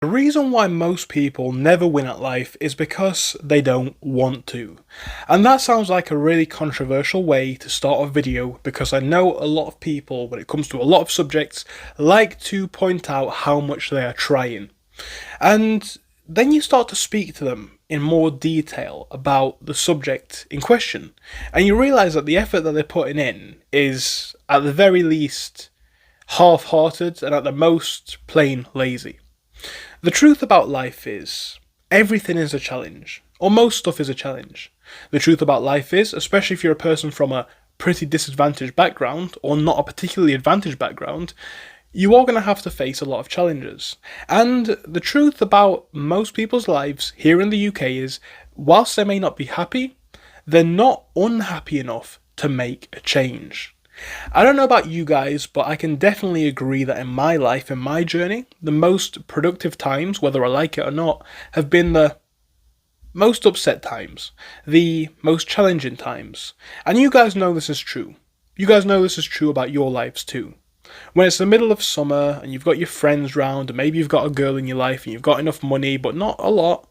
The reason why most people never win at life is because they don't want to. And that sounds like a really controversial way to start a video because I know a lot of people, when it comes to a lot of subjects, like to point out how much they are trying. And then you start to speak to them in more detail about the subject in question. And you realise that the effort that they're putting in is, at the very least, half-hearted and at the most, plain lazy. The truth about life is, everything is a challenge, or most stuff is a challenge. The truth about life is, especially if you're a person from a pretty disadvantaged background, or not a particularly advantaged background, you are going to have to face a lot of challenges. And the truth about most people's lives here in the UK is, whilst they may not be happy, they're not unhappy enough to make a change. I don't know about you guys, but I can definitely agree that in my life, in my journey, the most productive times, whether I like it or not, have been the most upset times, the most challenging times. And you guys know this is true. You guys know this is true about your lives too. When it's the middle of summer and you've got your friends round, and maybe you've got a girl in your life and you've got enough money, but not a lot,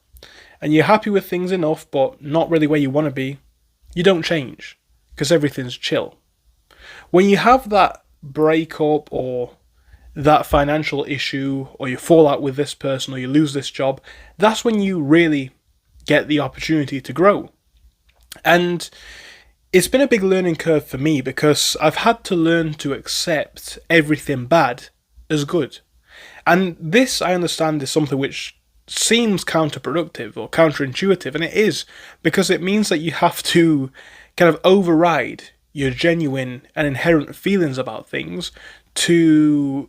and you're happy with things enough, but not really where you want to be, you don't change, because everything's chill. When you have that breakup or that financial issue, or you fall out with this person, or you lose this job, that's when you really get the opportunity to grow. And it's been a big learning curve for me because I've had to learn to accept everything bad as good. And this, I understand, is something which seems counterproductive or counterintuitive, and it is, because it means that you have to kind of override your genuine and inherent feelings about things to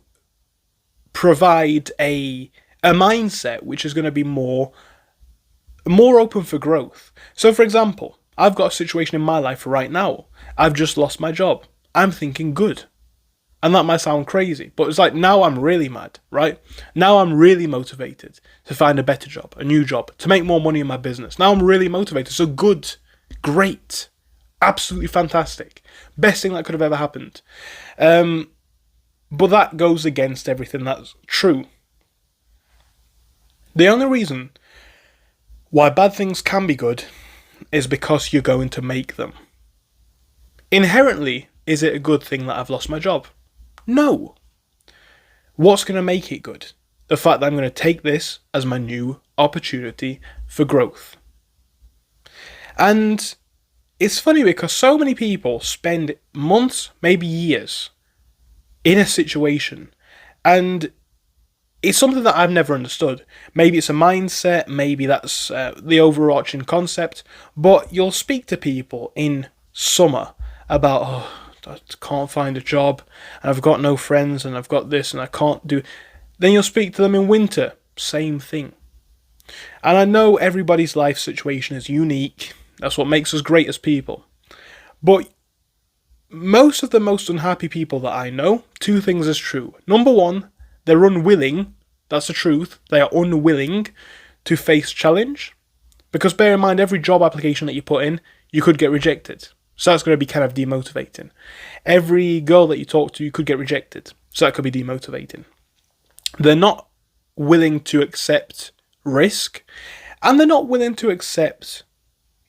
provide a mindset which is going to be more open for growth. So for example, I've got a situation in my life right now. I've just lost my job. I'm thinking good. And that might sound crazy, but it's like now I'm really mad, right? Now I'm really motivated to find a better job, a new job, to make more money in my business. Now I'm really motivated. So good, great, absolutely fantastic. Best thing that could have ever happened. But that goes against everything that's true. The only reason why bad things can be good is because you're going to make them. Inherently, is it a good thing that I've lost my job? No. What's going to make it good? The fact that I'm going to take this as my new opportunity for growth. And it's funny because so many people spend months, maybe years, in a situation, and it's something that I've never understood. Maybe it's a mindset, maybe that's the overarching concept, but you'll speak to people in summer about, oh, I can't find a job, and I've got no friends, and I've got this, and I can't do... Then you'll speak to them in winter, same thing. And I know everybody's life situation is unique, that's what makes us great as people. But most of the most unhappy people that I know, two things is true. Number one, they're unwilling, that's the truth, they are unwilling to face challenge. Because bear in mind, every job application that you put in, you could get rejected. So that's going to be kind of demotivating. Every girl that you talk to, you could get rejected. So that could be demotivating. They're not willing to accept risk, and they're not willing to accept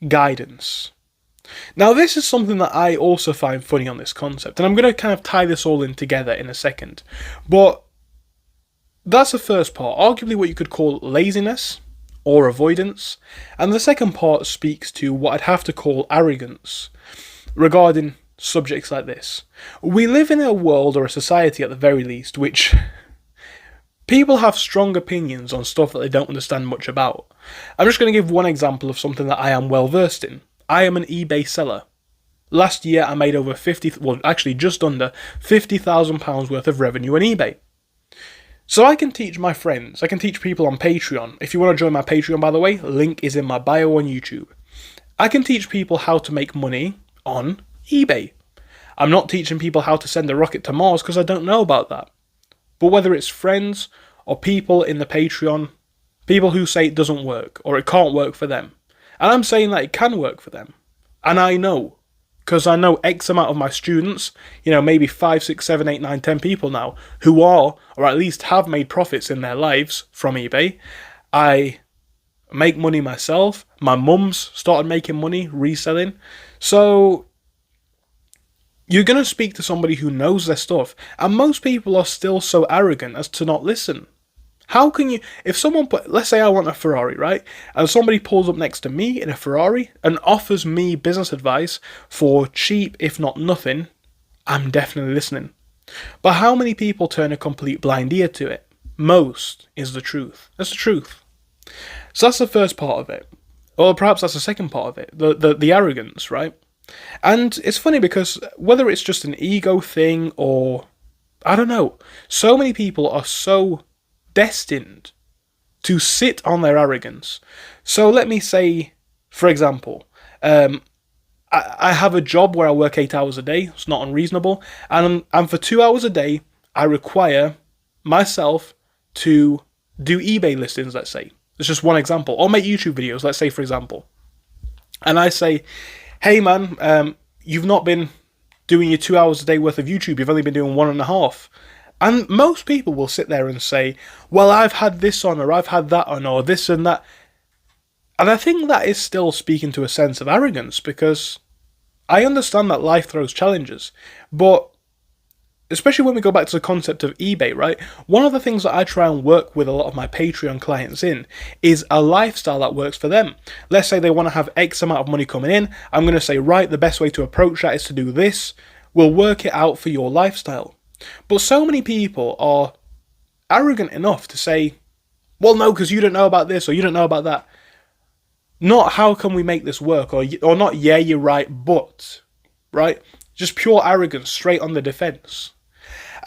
guidance. Now, this is something that I also find funny on this concept, and I'm going to kind of tie this all in together in a second. But that's the first part, arguably what you could call laziness or avoidance, and the second part speaks to what I'd have to call arrogance regarding subjects like this. We live in a world, or a society at the very least, which people have strong opinions on stuff that they don't understand much about. I'm just going to give one example of something that I am well versed in. I am an eBay seller. Last year I made over just under £50,000 worth of revenue on eBay. So I can teach my friends, I can teach people on Patreon. If you want to join my Patreon, by the way, link is in my bio on YouTube. I can teach people how to make money on eBay. I'm not teaching people how to send a rocket to Mars because I don't know about that. But whether it's friends or people in the Patreon, people who say it doesn't work or it can't work for them, and I'm saying that it can work for them, and I know Because I know X amount of my students, maybe 5, 6, 7, 8, 9, 10 people now, who are, or at least have made profits in their lives from eBay. I make money myself. My mum's started making money reselling. So you're going to speak to somebody who knows their stuff. And most people are still so arrogant as to not listen. How can you, if someone let's say I want a Ferrari, right? And somebody pulls up next to me in a Ferrari and offers me business advice for cheap, if not nothing, I'm definitely listening. But how many people turn a complete blind ear to it? Most is the truth. That's the truth. So that's the first part of it. Or perhaps that's the second part of it. The arrogance, right? And it's funny because whether it's just an ego thing or, I don't know, so many people are so destined to sit on their arrogance. So let me say, for example, I have a job where I work 8 hours a day. It's not unreasonable. And for 2 hours a day, I require myself to do eBay listings, let's say. It's just one example. Or make YouTube videos, let's say, for example. And I say, hey man, you've not been doing your 2 hours a day worth of YouTube. You've only been doing 1.5. And most people will sit there and say, well, I've had this on, or I've had that on, or this and that. And I think that is still speaking to a sense of arrogance, because I understand that life throws challenges. But especially when we go back to the concept of eBay, right? One of the things that I try and work with a lot of my Patreon clients in is a lifestyle that works for them. Let's say they want to have X amount of money coming in. I'm going to say, right, the best way to approach that is to do this. We'll work it out for your lifestyle. But so many people are arrogant enough to say, well, no, because you don't know about this or you don't know about that. Not how can we make this work, or not, yeah, you're right, but, right? Just pure arrogance, straight on the defense.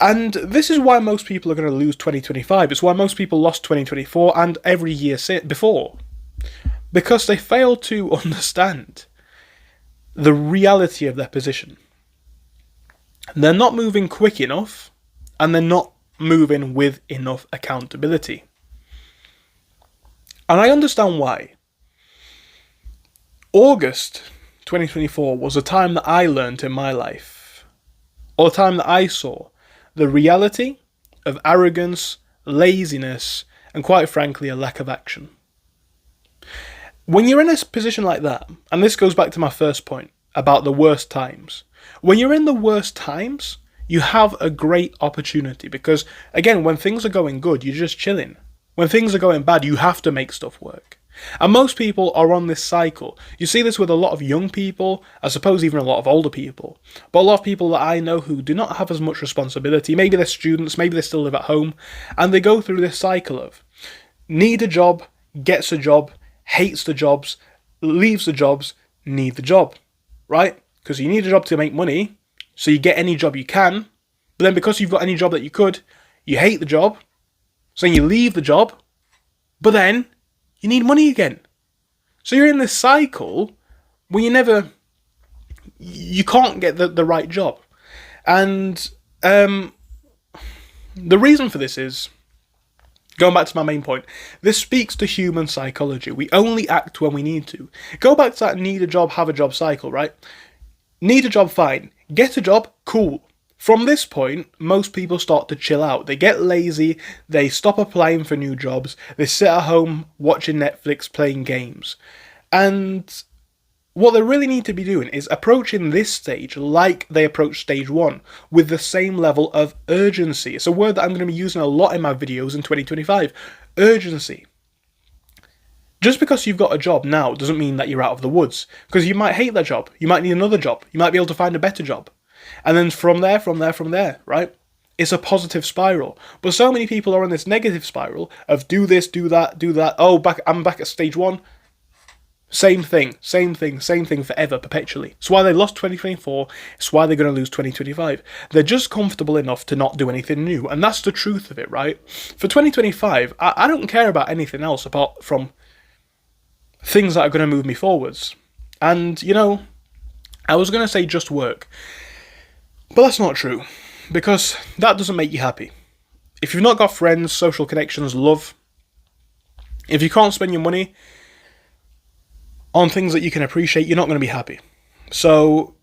And this is why most people are going to lose 2025. It's why most people lost 2024 and every year before. Because they fail to understand the reality of their position. They're not moving quick enough, and they're not moving with enough accountability. And I understand why. August 2024 was a time that I learned in my life, or a time that I saw the reality of arrogance, laziness, and quite frankly, a lack of action. When you're in a position like that, and this goes back to my first point about the worst times, when you're in the worst times, you have a great opportunity, because, again, when things are going good, you're just chilling. When things are going bad, you have to make stuff work. And most people are on this cycle. You see this with a lot of young people, I suppose even a lot of older people, but a lot of people that I know who do not have as much responsibility. Maybe they're students, maybe they still live at home, and they go through this cycle of need a job, gets a job, hates the jobs, leaves the jobs, need the job, right? Because you need a job to make money, so you get any job you can, but then because you've got any job that you could, you hate the job, so you leave the job, but then you need money again. So you're in this cycle where you can't get the right job. And the reason for this is, going back to my main point, this speaks to human psychology. We only act when we need to. Go back to that need a job, have a job cycle, right? Need a job, fine. Get a job, cool. From this point, most people start to chill out. They get lazy, they stop applying for new jobs, they sit at home watching Netflix, playing games. And what they really need to be doing is approaching this stage like they approached stage 1, with the same level of urgency. It's a word that I'm going to be using a lot in my videos in 2025. Urgency. Just because you've got a job now doesn't mean that you're out of the woods, because you might hate that job, you might need another job, you might be able to find a better job. And then from there, right? It's a positive spiral. But so many people are on this negative spiral of do this, do that. Oh, I'm back at stage 1. Same thing forever, perpetually. It's why they lost 2024. It's why they're going to lose 2025. They're just comfortable enough to not do anything new. And that's the truth of it, right? For 2025, I don't care about anything else apart from things that are going to move me forwards. And, I was going to say just work. But that's not true, because that doesn't make you happy. If you've not got friends, social connections, love, if you can't spend your money on things that you can appreciate, you're not going to be happy. So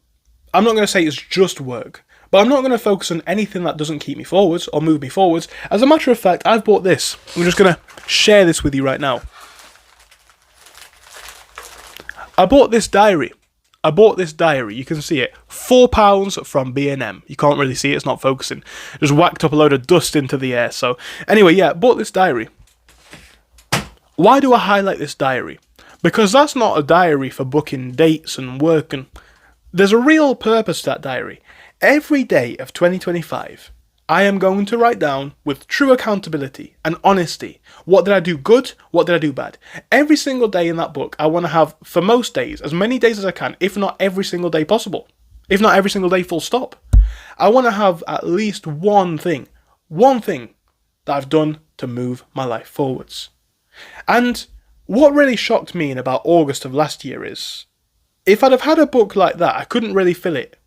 I'm not going to say it's just work, but I'm not going to focus on anything that doesn't keep me forwards or move me forwards. As a matter of fact, I've bought this. I'm just going to share this with you right now. I bought this diary. You can see it. £4 from B&M. You can't really see it, it's not focusing. Just whacked up a load of dust into the air. So anyway, yeah, bought this diary. Why do I highlight this diary? Because that's not a diary for booking dates and work, and there's a real purpose to that diary. Every day of 2025, I am going to write down with true accountability and honesty, what did I do good, what did I do bad. Every single day in that book, I want to have, for most days, as many days as I can, if not every single day possible. If not every single day full stop. I want to have at least one thing that I've done to move my life forwards. And what really shocked me in about August of last year is, if I'd have had a book like that, I couldn't really fill it.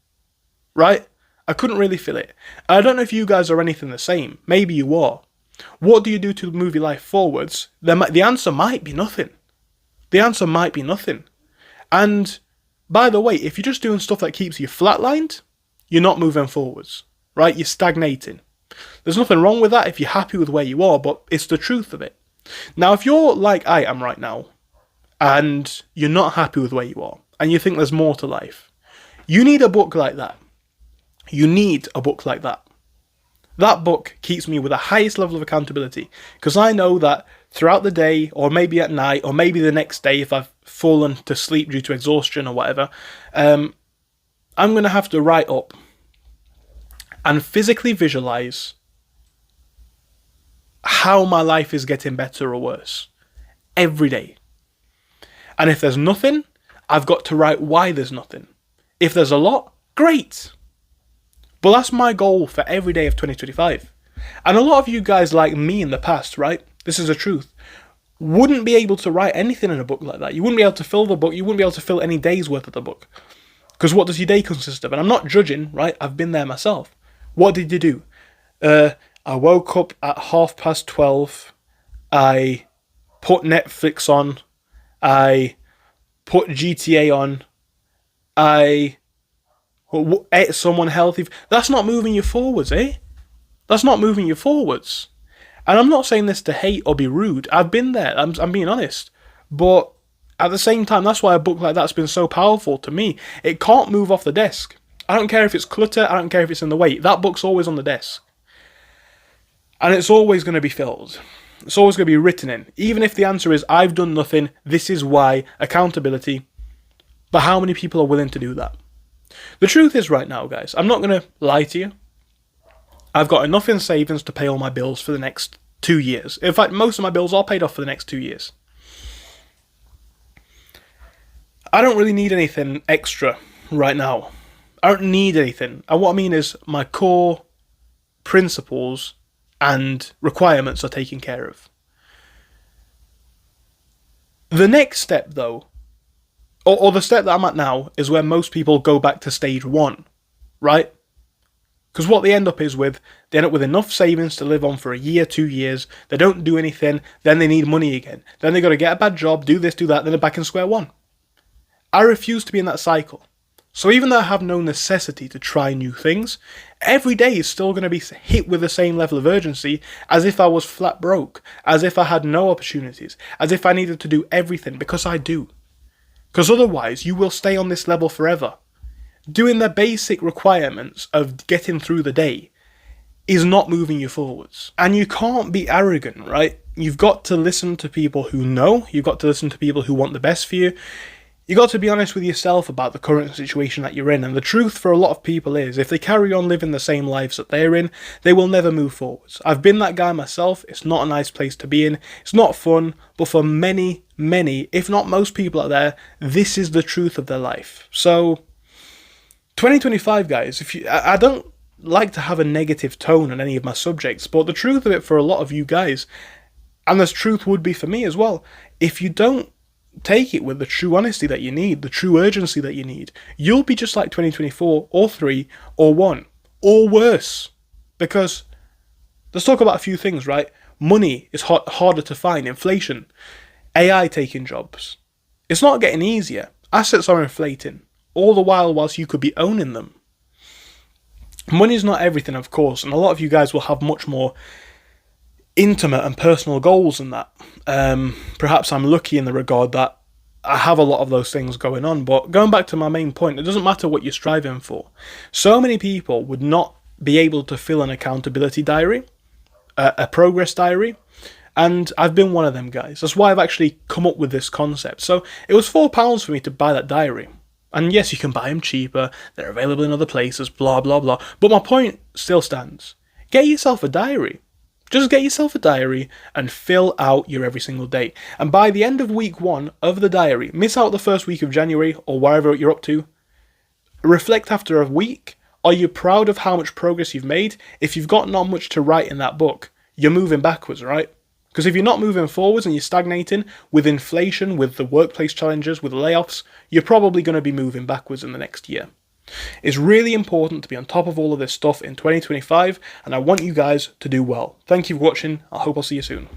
Right? I couldn't really fill it. I don't know if you guys are anything the same. Maybe you are. What do you do to move your life forwards? The answer might be nothing. The answer might be nothing. And by the way, if you're just doing stuff that keeps you flatlined, you're not moving forwards. Right? You're stagnating. There's nothing wrong with that if you're happy with where you are, but it's the truth of it. Now, if you're like I am right now, and you're not happy with where you are, and you think there's more to life, you need a book like that. You need a book like that. That book keeps me with the highest level of accountability, because I know that throughout the day, or maybe at night, or maybe the next day if I've fallen to sleep due to exhaustion or whatever, I'm going to have to write up and physically visualize how my life is getting better or worse every day. And if there's nothing, I've got to write why there's nothing. If there's a lot, great. But that's my goal for every day of 2025. And a lot of you guys like me in the past, right? This is the truth. Wouldn't be able to write anything in a book like that. You wouldn't be able to fill the book. You wouldn't be able to fill any days worth of the book. Because what does your day consist of? And I'm not judging, right? I've been there myself. What did you do? I woke up at 12:30. I put Netflix on. I put GTA on. I ate someone healthy. That's not moving you forwards, eh? That's not moving you forwards. And I'm not saying this to hate or be rude. I've been there. I'm being honest. But at the same time, that's why a book like that's been so powerful to me. It can't move off the desk. I don't care if it's clutter. I don't care if it's in the way. That book's always on the desk. And it's always going to be filled. It's always going to be written in. Even if the answer is, I've done nothing, this is why, accountability. But how many people are willing to do that? The truth is right now, guys, I'm not going to lie to you. I've got enough in savings to pay all my bills for the next 2 years. In fact, most of my bills are paid off for the next 2 years. I don't really need anything extra right now. I don't need anything. And what I mean is my core principles and requirements are taken care of. The next step, though, or the step that I'm at now, is where most people go back to stage 1, right? Because what they end up with enough savings to live on for a year, 2 years, they don't do anything, then they need money again. Then they got to get a bad job, do this, do that, then they're back in square one. I refuse to be in that cycle. So even though I have no necessity to try new things, every day is still going to be hit with the same level of urgency as if I was flat broke, as if I had no opportunities, as if I needed to do everything, because I do. Because otherwise you will stay on this level forever. Doing the basic requirements of getting through the day is not moving you forwards. And you can't be arrogant, right? You've got to listen to people who know, you've got to listen to people who want the best for you. You got to be honest with yourself about the current situation that you're in, and the truth for a lot of people is, if they carry on living the same lives that they're in, they will never move forwards. I've been that guy myself. It's not a nice place to be in. It's not fun, but for many, if not most people out there, this is the truth of their life. So, 2025, guys, I don't like to have a negative tone on any of my subjects, but the truth of it for a lot of you guys, and this truth would be for me as well, if you don't take it with the true honesty that you need, the true urgency that you need, you'll be just like 2024 or 3 or 1 or worse. Because let's talk about a few things, right? Money is harder to find. Inflation, AI taking jobs. It's not getting easier. Assets are inflating. all the whilst you could be owning them. Money's not everything, of course, and a lot of you guys will have much more intimate and personal goals than that. Perhaps I'm lucky in the regard that I have a lot of those things going on, but going back to my main point, it doesn't matter what you're striving for. So many people would not be able to fill an accountability diary, a progress diary, and I've been one of them guys. That's why I've actually come up with this concept. So it was £4 for me to buy that diary. And yes, you can buy them cheaper, they're available in other places, blah, blah, blah. But my point still stands. Get yourself a diary. Just get yourself a diary and fill out your every single day. And by the end of week 1 of the diary, miss out the first week of January or wherever you're up to, reflect after a week. Are you proud of how much progress you've made? If you've got not much to write in that book, you're moving backwards, right? Because if you're not moving forwards and you're stagnating with inflation, with the workplace challenges, with layoffs, you're probably going to be moving backwards in the next year. It's really important to be on top of all of this stuff in 2025, and I want you guys to do well. Thank you for watching. I hope I'll see you soon.